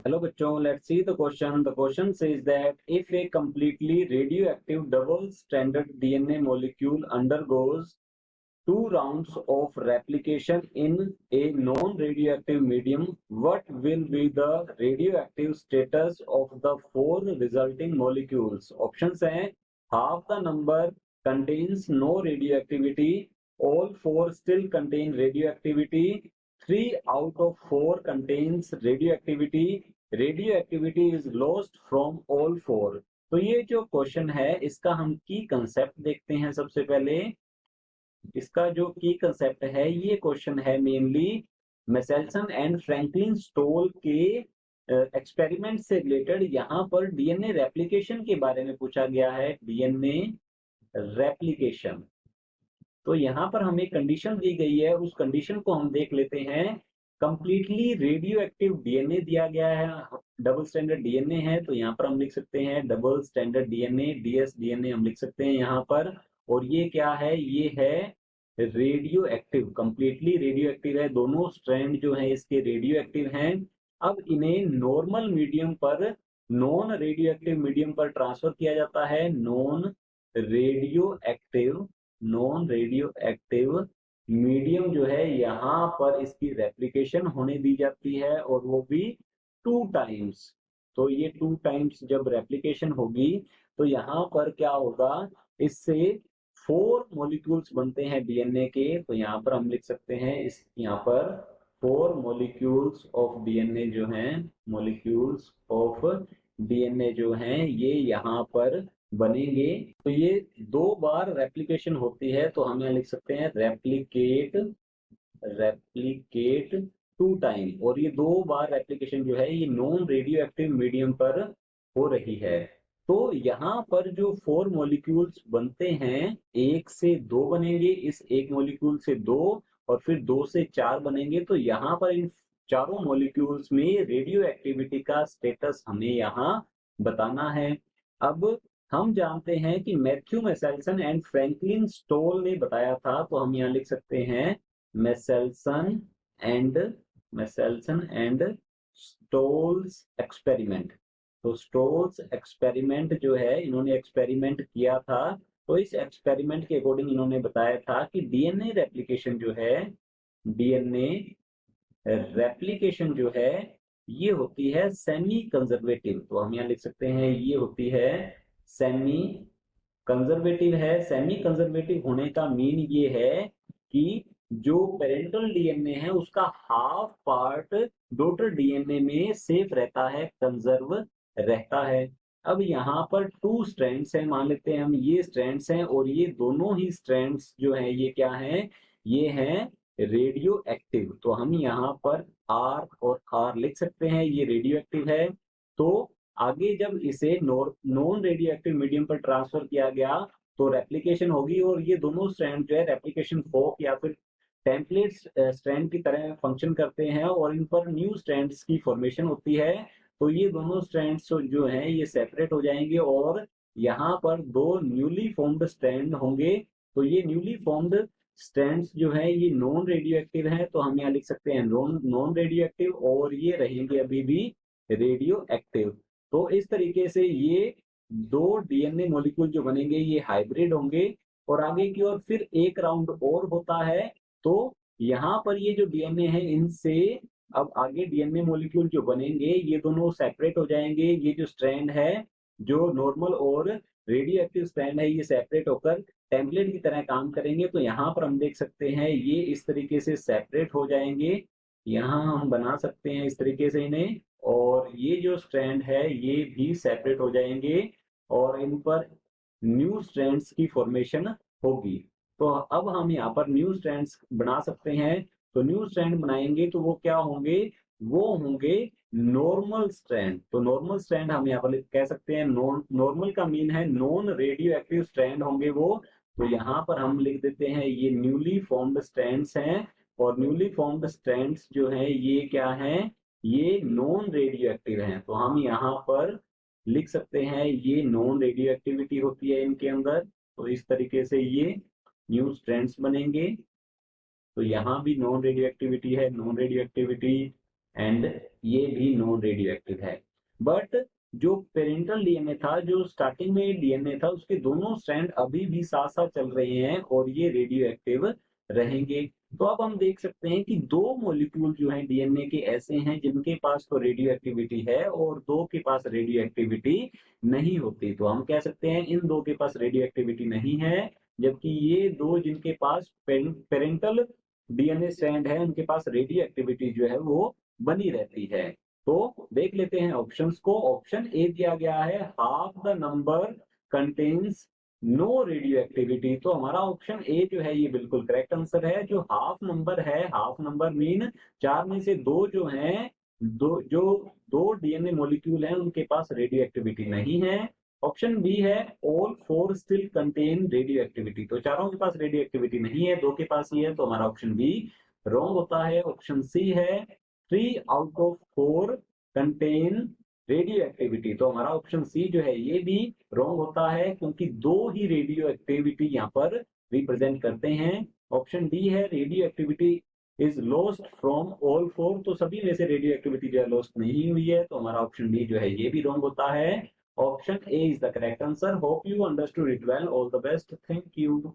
Hello bachon, let's see the question. The question says that if a completely radioactive double-stranded DNA molecule undergoes two rounds of replication in a non-radioactive medium, what will be the radioactive status of the four resulting molecules? Options हैं half the number contains no radioactivity, all four still contain radioactivity, 3 out of 4 contains radioactivity, radioactivity is lost from all four. तो ये जो question है इसका हम की concept देखते हैं। सबसे पहले इसका जो की कंसेप्ट है, ये क्वेश्चन है mainly Meselson and Franklin Stahl के एक्सपेरिमेंट से रिलेटेड। यहाँ पर डीएनए रेप्लिकेशन के बारे में पूछा गया है, डीएनए रेप्लिकेशन। तो यहाँ पर हमें कंडीशन दी गई है, उस कंडीशन को हम देख लेते हैं। कंप्लीटली रेडियो एक्टिव डीएनए दिया गया है, डबल स्टैंडर्ड डीएनए है, तो यहाँ पर हम लिख सकते हैं double standard DNA, DS DNA हम लिख सकते हैं यहाँ पर। और ये क्या है, ये है radio active, completely radio active है, दोनों स्ट्रैंड जो है इसके रेडियो एक्टिव हैं। अब इन्हें नॉर्मल मीडियम पर, नॉन रेडियो एक्टिव मीडियम पर ट्रांसफर किया जाता है। Radio active non radio active medium जो है यहाँ पर इसकी रेप्लिकेशन होने दी जाती है, और वो भी 2 टाइम्स। तो ये 2 टाइम्स जब रेप्लिकेशन होगी तो यहाँ पर क्या होगा, इससे 4 मॉलिक्यूल्स बनते हैं डीएनए के। तो यहाँ पर हम लिख सकते हैं, इस यहाँ पर 4 मॉलिक्यूल्स ऑफ डीएनए जो हैं, मॉलिक्यूल्स ऑफ डीएनए जो हैं ये यहाँ पर बनेंगे। तो ये 2 बार रेप्लिकेशन होती है, तो हम यहाँ लिख सकते हैं रेप्लिकेट, रेप्लिकेट 2 टाइम। और ये 2 बार रेप्लिकेशन जो है ये नॉन रेडियो एक्टिव मीडियम पर हो रही है। तो यहाँ पर जो 4 मॉलिक्यूल्स बनते हैं, 1 से 2 बनेंगे, इस एक मॉलिक्यूल से 2, और फिर 2 से 4 बनेंगे। तो यहाँ पर इन चारों मॉलिक्यूल्स में रेडियो एक्टिविटी का स्टेटस हमें यहाँ बताना है। अब हम जानते हैं कि Matthew Meselson and Franklin Stahl ने बताया था, तो हम यहाँ लिख सकते हैं मेसेल्सन एंड स्टोल्स एक्सपेरिमेंट। तो स्टोल्स एक्सपेरिमेंट जो है, इन्होंने एक्सपेरिमेंट किया था, तो इस एक्सपेरिमेंट के अकॉर्डिंग इन्होंने बताया था कि डीएनए रेप्लिकेशन जो है, डीएनए रेप्लिकेशन जो है ये होती है सेमी कंजर्वेटिव। तो हम यहाँ लिख सकते हैं ये होती है सेमी कंजर्वेटिव है। सेमी कंजर्वेटिव होने का मीन ये है कि जो पेरेंटल डीएनए है उसका हाफ पार्ट डॉटर डीएनए में सेफ रहता है, कंजर्व रहता है। अब यहाँ पर 2 स्ट्रैंड्स हैं, मान लेते हैं हम ये स्ट्रैंड्स हैं, और ये दोनों ही स्ट्रैंड्स जो है ये क्या है, ये हैं रेडियो एक्टिव। तो हम यहाँ पर आर और आर लिख सकते हैं, ये रेडियो एक्टिव है। तो आगे जब इसे नॉन रेडियो एक्टिव मीडियम पर ट्रांसफर किया गया तो रेप्लिकेशन होगी, और ये दोनों स्ट्रैंड जो है रेप्लिकेशन फोर्क या फिर टेम्पलेट स्ट्रैंड की तरह फंक्शन करते हैं, और इन पर न्यू स्ट्रैंड्स की फॉर्मेशन होती है। तो ये दोनों स्ट्रैंड्स जो हैं ये सेपरेट हो जाएंगे, और यहाँ पर 2 न्यूली फॉर्म्ड स्ट्रैंड होंगे। तो ये न्यूली फॉर्म्ड स्ट्रैंड्स जो है ये नॉन रेडियो एक्टिव है, तो हम यहाँ लिख सकते हैं नॉन नॉन रेडियो एक्टिव, और ये रहेंगे अभी भी रेडियो एक्टिव। तो इस तरीके से ये 2 डीएनए मॉलिक्यूल जो बनेंगे ये हाइब्रिड होंगे, और आगे की ओर फिर एक राउंड और होता है। तो यहाँ पर ये जो डीएनए है इनसे अब आगे डीएनए मॉलिक्यूल जो बनेंगे ये दोनों सेपरेट हो जाएंगे। ये जो स्ट्रैंड है, जो नॉर्मल और रेडियो एक्टिव स्ट्रैंड है, ये सेपरेट होकर टेम्पलेट की तरह काम करेंगे। तो यहाँ पर हम देख सकते हैं ये इस तरीके से सेपरेट हो जाएंगे। यहाँ हम बना सकते हैं इस तरीके से इन्हें, और ये जो स्ट्रैंड है ये भी सेपरेट हो जाएंगे, और इन पर न्यू स्ट्रैंड्स की फॉर्मेशन होगी। तो अब हम यहाँ पर न्यू स्ट्रैंड्स बना सकते हैं। तो न्यू स्ट्रैंड बनाएंगे तो वो क्या होंगे, वो होंगे नॉर्मल स्ट्रैंड। तो नॉर्मल स्ट्रैंड हम यहाँ पर कह सकते हैं, नॉर्मल का मीन है नॉन रेडियो एक्टिव स्ट्रैंड होंगे वो। तो यहाँ पर हम लिख देते हैं ये न्यूली फॉर्म्ड स्ट्रैंड्स हैं, और न्यूली फॉर्म्ड स्ट्रैंड्स जो हैं ये क्या हैं, ये नॉन रेडियो एक्टिव हैं। तो हम यहाँ पर लिख सकते हैं ये नॉन रेडियो एक्टिविटी होती है इनके अंदर। तो इस तरीके से ये न्यू स्ट्रैंड्स बनेंगे। तो यहाँ भी नॉन रेडियो एक्टिविटी है, नॉन रेडियो एक्टिविटी एंड ये भी नॉन रेडियो एक्टिव है। बट जो पेरेंटल डीएनए था, जो स्टार्टिंग में डीएनए था, उसके दोनों स्ट्रैंड अभी भी साथ साथ चल रहे हैं और ये रेडियो एक्टिव रहेंगे। तो अब हम देख सकते हैं कि दो मॉलिक्यूल जो हैं डीएनए के ऐसे हैं जिनके पास तो रेडियो एक्टिविटी है और दो के पास रेडियो एक्टिविटी नहीं होती। तो हम कह सकते हैं इन दो के पास रेडियो एक्टिविटी नहीं है, जबकि ये दो जिनके पास पेरेंटल डीएनए स्ट्रैंड है उनके पास रेडियो एक्टिविटी जो है वो बनी रहती है। तो देख लेते हैं ऑप्शंस को। ऑप्शन ए दिया गया है half the number contains no radioactivity. तो हमारा ऑप्शन ए जो है ये बिल्कुल करेक्ट आंसर है। जो हाफ नंबर है, हाफ नंबर मीन चार में से दो जो हैं, जो दो डीएनए मॉलिक्यूल हैं उनके पास रेडियो एक्टिविटी नहीं है। ऑप्शन बी है all four still contain radio activity. तो चारों के पास रेडियो एक्टिविटी नहीं है, दो के पास ही है। तो हमारा ऑप्शन बी रॉन्ग होता है। ऑप्शन सी है 3 out of 4 contain radio activity. तो हमारा ऑप्शन सी जो है ये भी रॉन्ग होता है, क्योंकि दो ही रेडियो एक्टिविटी यहाँ पर रिप्रेजेंट करते हैं। ऑप्शन डी है radio activity is lost from all four. तो सभी में से रेडियो एक्टिविटी जो है लॉस्ट नहीं हुई है। तो हमारा ऑप्शन डी जो है ये भी रॉन्ग होता है। Option A is the correct answer. Hope you understood it well. All the best. Thank you.